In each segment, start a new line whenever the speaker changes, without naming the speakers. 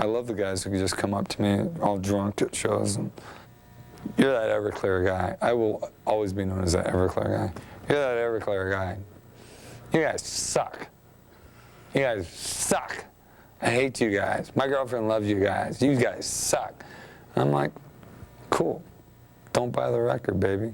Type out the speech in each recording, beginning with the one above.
I love the guys who just come up to me all drunk at shows and, "You're that Everclear guy." I will always be known as that Everclear guy. "You're that Everclear guy. You guys suck. You guys suck. I hate you guys. My girlfriend loves you guys. You guys suck." I'm like, cool. Don't buy the record, baby.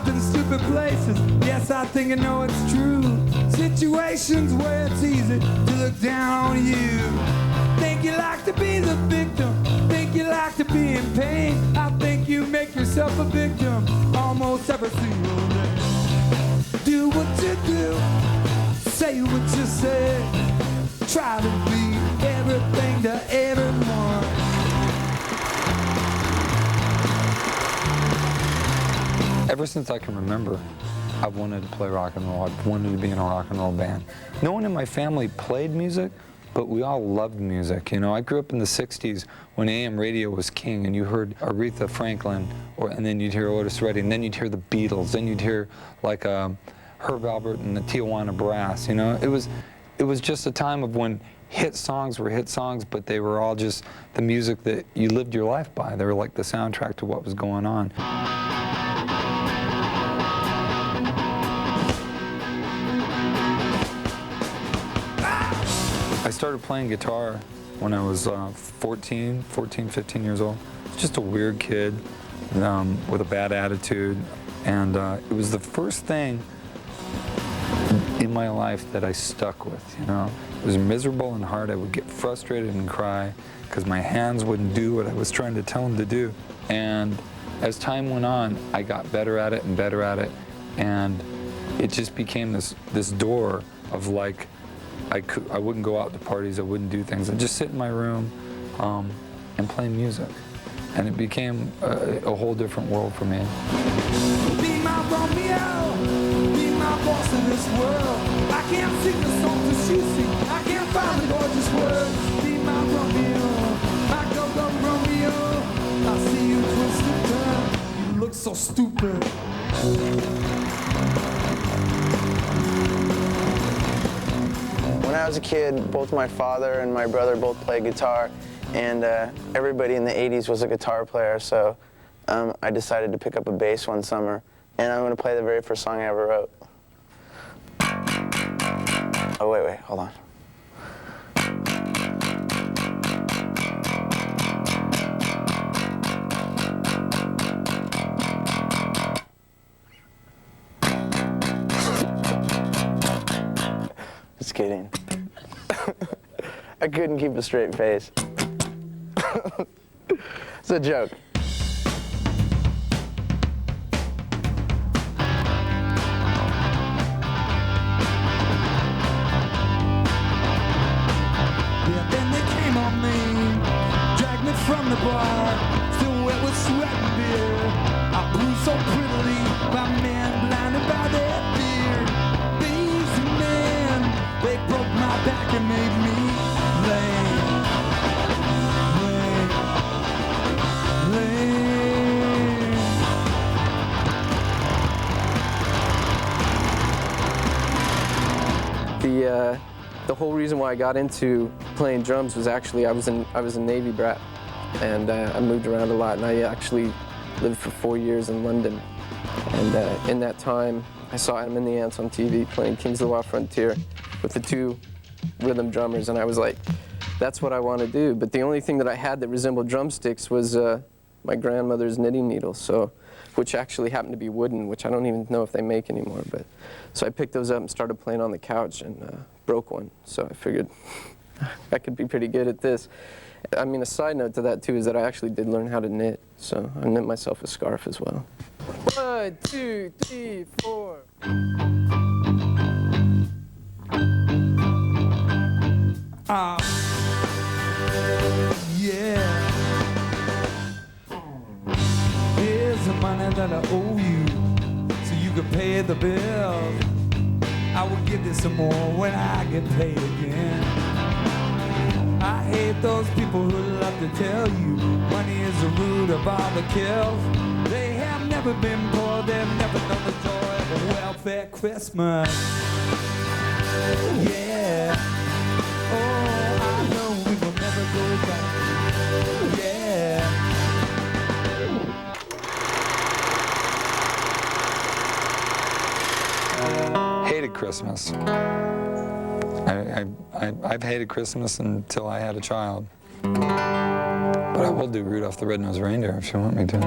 In stupid places, yes, I think I know it's true. Situations where it's easy to look down on you. Think you like to be the victim, think you like to be in pain. I think you make yourself a victim almost every single day. Do what you do, say what you say, try to be everything to everyone.
Ever since I can remember, I've wanted to play rock and roll. I've wanted to be in a rock and roll band. No one in my family played music, but we all loved music. You know, I grew up in the 60s when AM radio was king, and you heard Aretha Franklin, and then you'd hear Otis Redding, and then you'd hear the Beatles, then you'd hear like Herb Alpert and the Tijuana Brass. You know, it was just a time of when hit songs were hit songs, but they were all just the music that you lived your life by. They were like the soundtrack to what was going on. I started playing guitar when I was 15 years old. I was just a weird kid with a bad attitude, and it was the first thing in my life that I stuck with, you know. It was miserable and hard. I would get frustrated and cry because my hands wouldn't do what I was trying to tell them to do. And as time went on, I got better at it and better at it, and it just became this door of like, I wouldn't go out to parties, I wouldn't do things. I'd just sit in my room and play music. And it became a whole different world for me.
Be my Romeo, be my boss in this world. I can't sing the songs that you sing, I can't find the gorgeous words. Be my Romeo, my go-go Romeo. I see you twist and turn, you look so stupid.
When I was a kid, both my father and my brother both played guitar, and everybody in the 80s was a guitar player, so I decided to pick up a bass one summer, and I'm going to play the very first song I ever wrote. Oh, wait, hold on. Just kidding. I couldn't keep a straight face. It's a joke.
Yeah, then they came on me, dragged me from the bar, still wet with sweat and beer. I blew so prettily by men blinded by their fear. These men, they broke my back and made me lame.
The whole reason why I got into playing drums was actually I was a Navy brat, and I moved around a lot, and I actually lived for 4 years in London. And in that time, I saw Adam and the Ants on TV playing Kings of the Wild Frontier with the two rhythm drummers, and I was like, that's what I want to do. But the only thing that I had that resembled drumsticks was my grandmother's knitting needles, which actually happened to be wooden, which I don't even know if they make anymore. But so I picked those up and started playing on the couch and broke one. So I figured I could be pretty good at this. I mean, a side note to that too is that I actually did learn how to knit. So I knit myself a scarf as well. 1, 2, 3, 4.
Yeah. Here's the money that I owe you, so you can pay the bills. I will give you some more when I get paid again. I hate those people who love to tell you money is the root of all the kills. They have never been poor, they've never known the joy of a welfare Christmas. Yeah. Oh, I know we will never go back. Yeah.
Hated Christmas. I've hated Christmas until I had a child. But I will do Rudolph the Red-Nosed Reindeer if you want me to.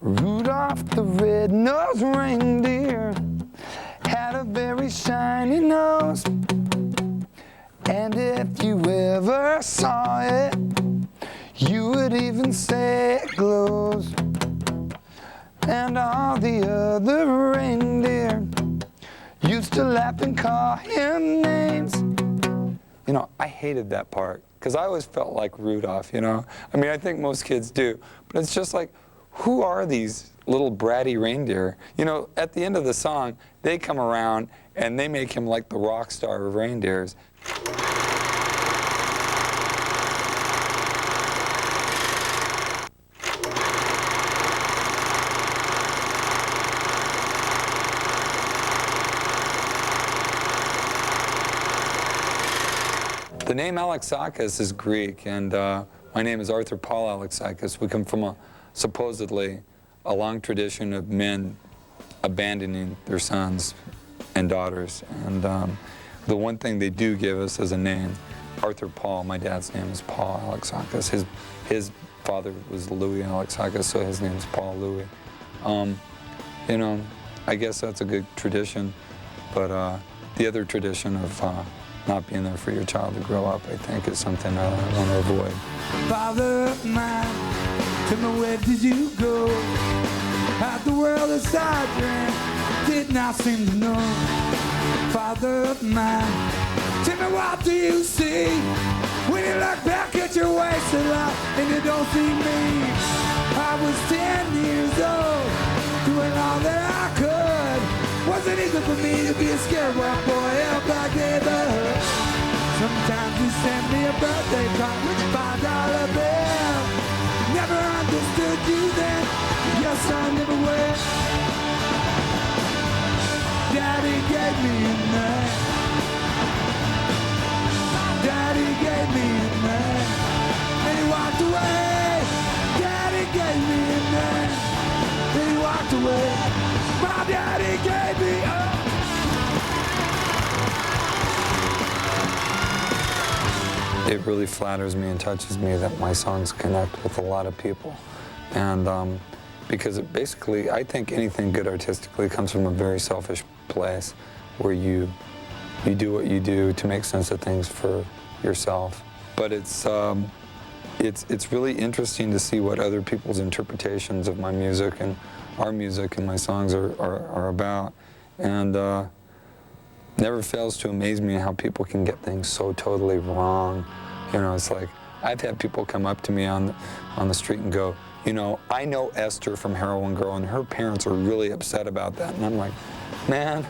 Rudolph the red-nosed reindeer had a very shiny nose. And if you ever saw it, you would even say it glows. And all the other reindeer used to laugh and call him names. You know, I hated that part, because I always felt like Rudolph, you know? I mean, I think most kids do, but it's just like, who are these little bratty reindeer? You know, at the end of the song, they come around and they make him like the rock star of reindeers. The name Alexakis is Greek, and my name is Arthur Paul Alexakis. We come from supposedly a long tradition of men abandoning their sons and daughters. And the one thing they do give us as a name, Arthur Paul, my dad's name is Paul Alexakis. His father was Louis Alexakis, so his name is Paul Louis. You know, I guess that's a good tradition, but the other tradition of not being there for your child to grow up, I think, is something I want to avoid.
Father of mine, tell me, where did you go? Had the world aside dream, did not seem to know. Father of mine, tell me, what do you see when you look back at your wasted life and you don't see me? I was 10 years old, doing all that I could. Wasn't easy for me to be a scared white boy out back neighborhood. Sometimes you send me a birthday card with a $5 bill. Never understood you then, yes I never will. Daddy gave me a name. Daddy gave me a name. And he walked away. Daddy gave me a name. Then he walked away. My daddy gave me up.
It really flatters me and touches me that my songs connect with a lot of people. And because it basically, I think anything good artistically comes from a very selfish place where you do what you do to make sense of things for yourself. But it's really interesting to see what other people's interpretations of my music and our music and my songs are about. And never fails to amaze me how people can get things so totally wrong. You know, it's like, I've had people come up to me on the street and go, you know, I know Esther from Heroin Girl, and her parents are really upset about that. And I'm like, man,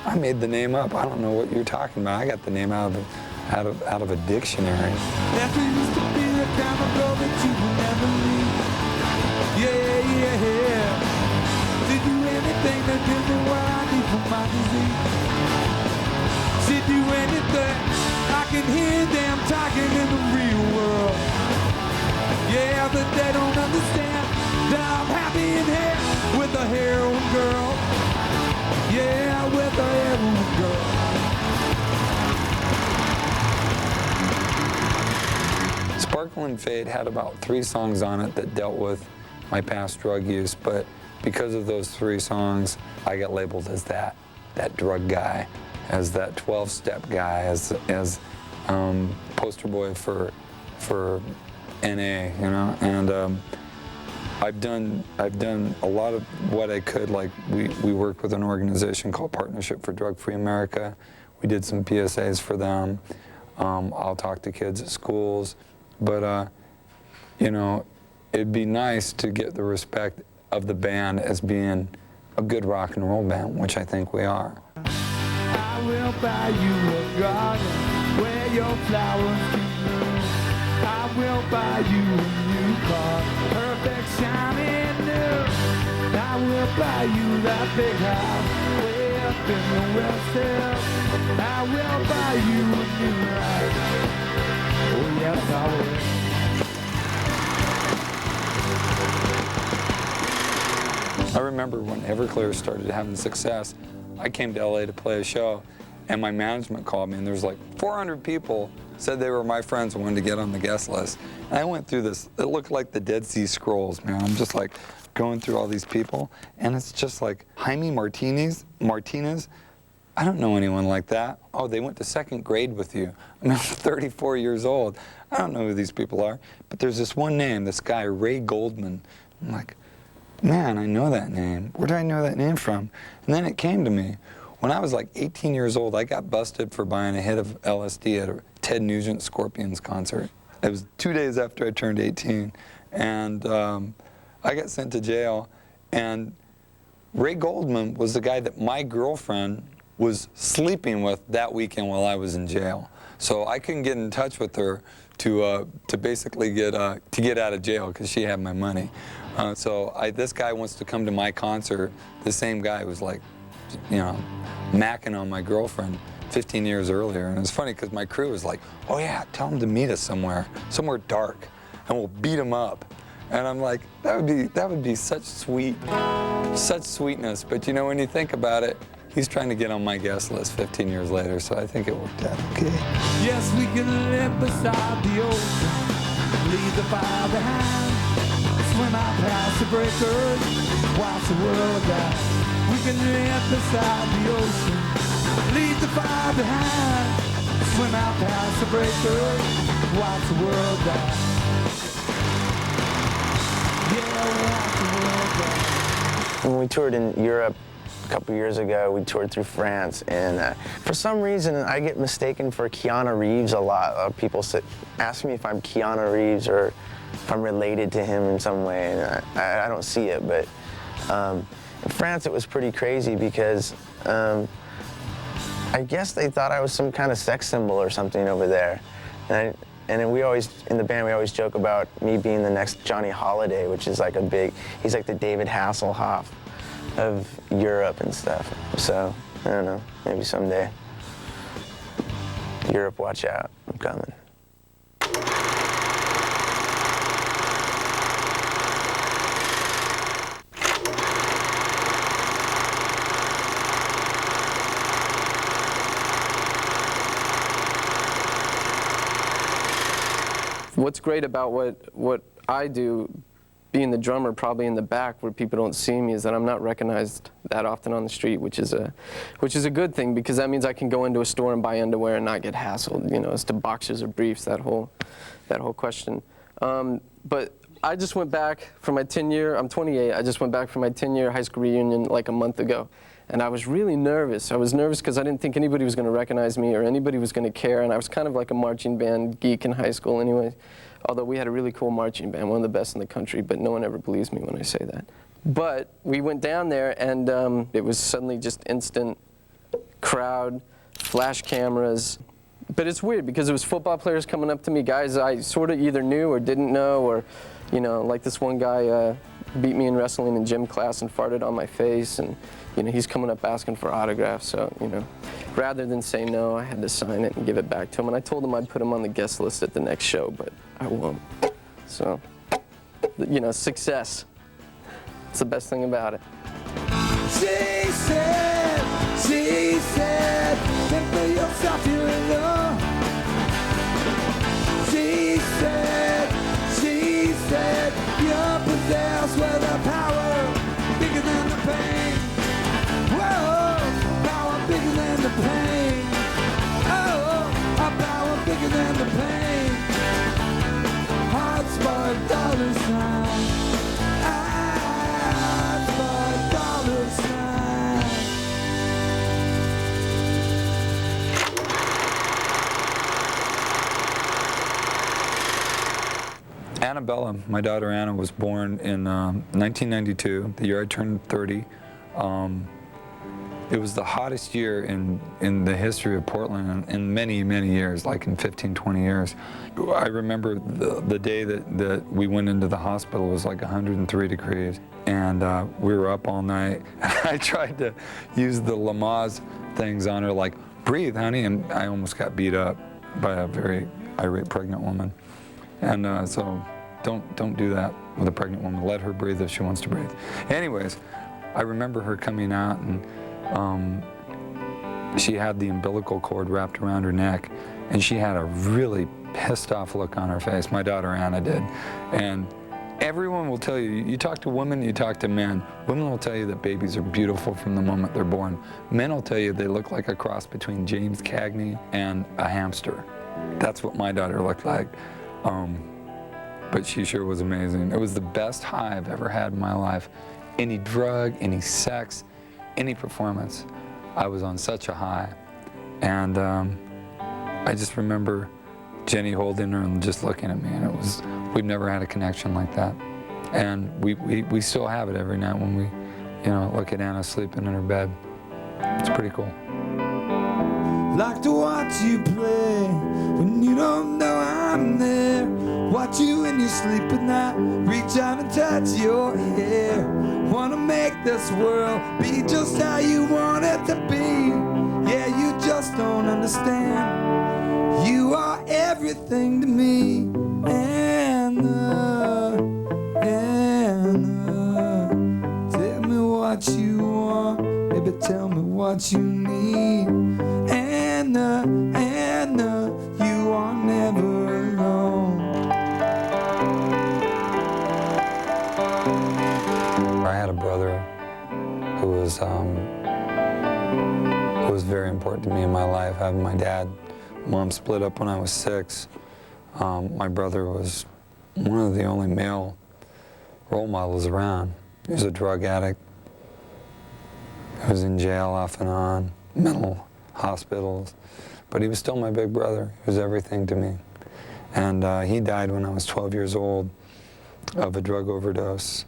I made the name up. I don't know what you're talking about. I got the name out of a dictionary.
Esther used to be the kind of girl that you will never leave. Yeah, yeah, yeah. She'd do anything to give me what I need for my disease. She'd do anything. I can hear them talking in the real world. Yeah, but they don't understand that I'm happy in here with a heroin girl. Yeah, with a heroin girl.
Sparkle & Fade had about 3 songs on it that dealt with my past drug use, but because of those 3 songs, I got labeled as that drug guy, as that 12-step guy, as poster boy for NA, you know. And I've done a lot of what I could. Like we worked with an organization called Partnership for Drug-Free America. We did some PSAs for them. I'll talk to kids at schools, but you know, it'd be nice to get the respect of the band as being a good rock and roll band, which I think we are.
I will buy you a garden where your flowers can bloom. I will buy you a new car, perfect shining new. I will buy you that big house way up in the West Hills. I will buy you a new ride. Oh yes, I will.
I remember when Everclear started having success, I came to LA to play a show, and my management called me, and there was like 400 people said they were my friends and wanted to get on the guest list. And I went through this, it looked like the Dead Sea Scrolls, man. I'm just like going through all these people, and it's just like Jaime Martinez. I don't know anyone like that. Oh, they went to second grade with you. I mean, I'm 34 years old. I don't know who these people are, but there's this one name, this guy, Ray Goldman. I'm like, man, I know that name. Where did I know that name from? And then it came to me. When I was like 18 years old, I got busted for buying a hit of LSD at a Ted Nugent Scorpions concert. It was 2 days after I turned 18, and I got sent to jail. And Ray Goldman was the guy that my girlfriend was sleeping with that weekend while I was in jail. So I couldn't get in touch with her to basically get out of jail because she had my money. So this guy wants to come to my concert. The same guy was like, you know, macking on my girlfriend 15 years earlier. And it's funny because my crew was like, oh yeah, tell him to meet us somewhere dark, and we'll beat him up. And I'm like, that would be such sweetness. But you know, when you think about it, he's trying to get on my guest list 15 years later, so I think it worked out okay.
Yes, we can live beside the ocean, leave the fire behind, swim out past the breakers, watch the world die. We can live beside the ocean, leave the fire behind, swim out past the breakers, watch the world die. Yeah, watch the world die.
When we toured in Europe a couple years ago, we toured through France, and for some reason I get mistaken for Keanu Reeves a lot. People ask me if I'm Keanu Reeves or if I'm related to him in some way, and I don't see it, but in France it was pretty crazy because I guess they thought I was some kind of sex symbol or something over there. And then we always, in the band, we always joke about me being the next Johnny Holiday, which is like he's like the David Hasselhoff of Europe and stuff. So, I don't know, maybe someday. Europe, watch out, I'm coming.
What's great about what I do, being the drummer probably in the back where people don't see me, is that I'm not recognized that often on the street, which is a good thing, because that means I can go into a store and buy underwear and not get hassled, you know, as to boxers or briefs, that whole question. But I just went back for my 10-year, I'm 28, I just went back for my 10-year high school reunion like a month ago. And I was really nervous. I was nervous because I didn't think anybody was going to recognize me or anybody was going to care. And I was kind of like a marching band geek in high school anyway. Although we had a really cool marching band, one of the best in the country, but no one ever believes me when I say that. But we went down there, and it was suddenly just instant crowd, flash cameras. But it's weird because it was football players coming up to me, guys I sort of either knew or didn't know, or, you know, like this one guy beat me in wrestling in gym class and farted on my face, and, you know, he's coming up asking for autographs, so, you know, rather than say no, I had to sign it and give it back to him. And I told him I'd put him on the guest list at the next show, but I won't. So, you know, success. It's the best thing about it.
She said, think for yourself, you're in love. She said, you're possessed with a power bigger than the pain. Whoa, power bigger than the pain. Oh, a power bigger than the pain. Hearts for a dollar sign. Eyes for a dollar sign.
Annabella, my daughter Anna, was born in 1992, the year I turned 30. It was the hottest year in the history of Portland in many, many years, like in 15, 20 years. I remember the day that we went into the hospital was like 103 degrees, and we were up all night. I tried to use the Lamaze things on her, like, breathe, honey, and I almost got beat up by a very irate pregnant woman. And so don't do that with a pregnant woman. Let her breathe if she wants to breathe. Anyways, I remember her coming out, and she had the umbilical cord wrapped around her neck, and she had a really pissed off look on her face. My daughter Anna did. And everyone will tell you, you talk to women, you talk to men, women will tell you that babies are beautiful from the moment they're born. Men will tell you they look like a cross between James Cagney and a hamster. That's what my daughter looked like. But she sure was amazing. It was the best high I've ever had in my life. Any drug, any sex, any performance, I was on such a high. And I just remember Jenny holding her and just looking at me, and we've never had a connection like that. And we still have it every night when we, look at Anna sleeping in her bed. It's pretty cool.
Like to watch you play when you don't know I'm there. Watch you in your sleep at night, reach out and touch your hair. Wanna make this world be just how you want it to be. Yeah, you just don't understand. You are everything to me. Anna, Anna, tell me what you want, baby, tell me what you need. Anna, Anna, you are never alone.
I had a brother who was very important to me in my life. Having my dad, mom split up when I was 6. My brother was one of the only male role models around. He was a drug addict. He was in jail off and on, mental hospitals, but he was still my big brother. He was everything to me. And he died when I was 12 years old of a drug overdose.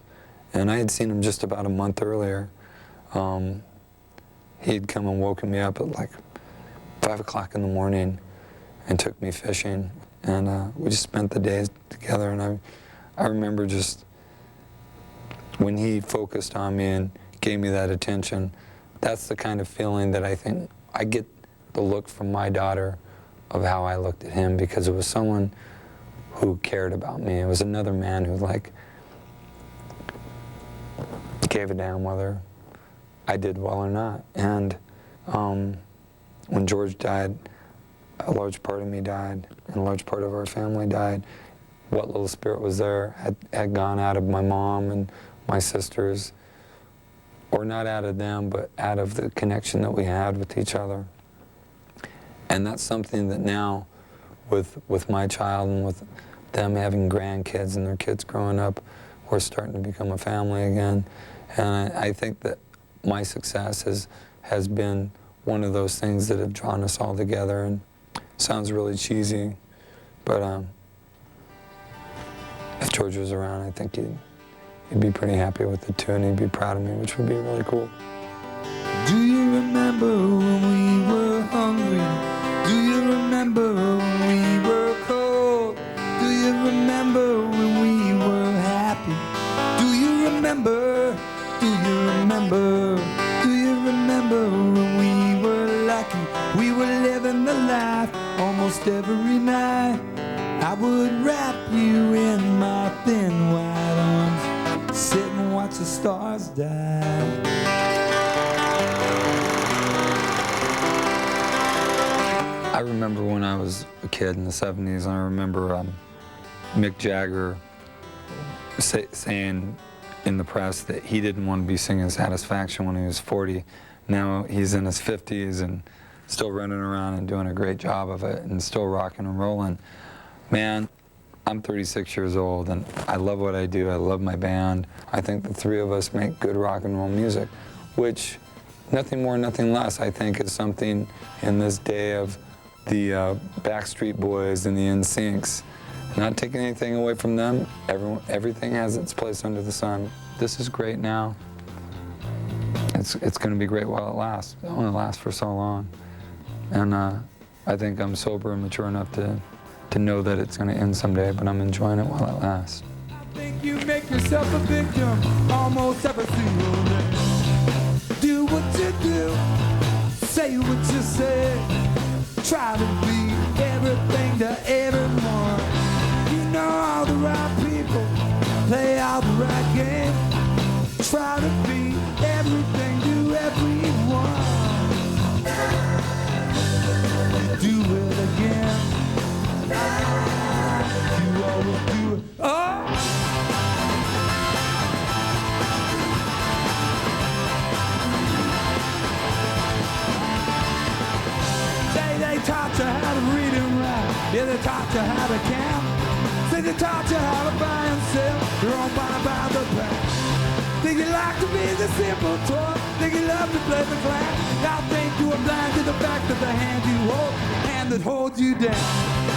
And I had seen him just about a month earlier. He'd come and woken me up at like 5 o'clock in the morning and took me fishing. And we just spent the days together. And I remember just when he focused on me and gave me that attention, that's the kind of feeling that I think I get the look from my daughter of how I looked at him, because it was someone who cared about me. It was another man who gave a damn whether I did well or not. And when George died, a large part of me died, and a large part of our family died. What little spirit was there had gone out of my mom and my sisters, or not out of them, but out of the connection that we had with each other. And that's something that now, with my child and with them having grandkids and their kids growing up, we're starting to become a family again. And I think that my success has been one of those things that have drawn us all together. And sounds really cheesy, but if George was around, I think he'd be pretty happy with it too, and he'd be proud of me, which would be really cool.
Do you remember when we were hungry? Do you remember when we were cold? Do you remember when we were happy? Do you remember? Do you remember? Do you remember when we were lucky? We were living the life almost every night. I would wrap you in my thin white arms, sit and watch the stars die.
I remember when I was a kid in the 70s, and I remember Mick Jagger saying in the press that he didn't want to be singing Satisfaction when he was 40. Now he's in his 50s and still running around and doing a great job of it and still rocking and rolling. Man, I'm 36 years old, and I love what I do. I love my band. I think the three of us make good rock and roll music, which nothing more, nothing less, I think, is something in this day of the Backstreet Boys and the NSYNCs Not taking anything away from them. Everything has its place under the sun. This is great now. It's going to be great while it lasts. It only lasts for so long. And I think I'm sober and mature enough to know that it's going to end someday, but I'm enjoying it while it lasts.
I think you make yourself a victim almost every single day. Do what you do, say what you say, try to be everything to everyone. You know all the right people, play all the right game, try to be everything to everyone. Do it again. You always do it. Oh! They taught you how to read and write. Yeah, they taught you how to count. Say they taught you how to buy and sell your own body by the pound. Think you like to be the simple toy. Think you love to play the clown. I think you are blind to the fact that the hand you hold, the hand that holds you down.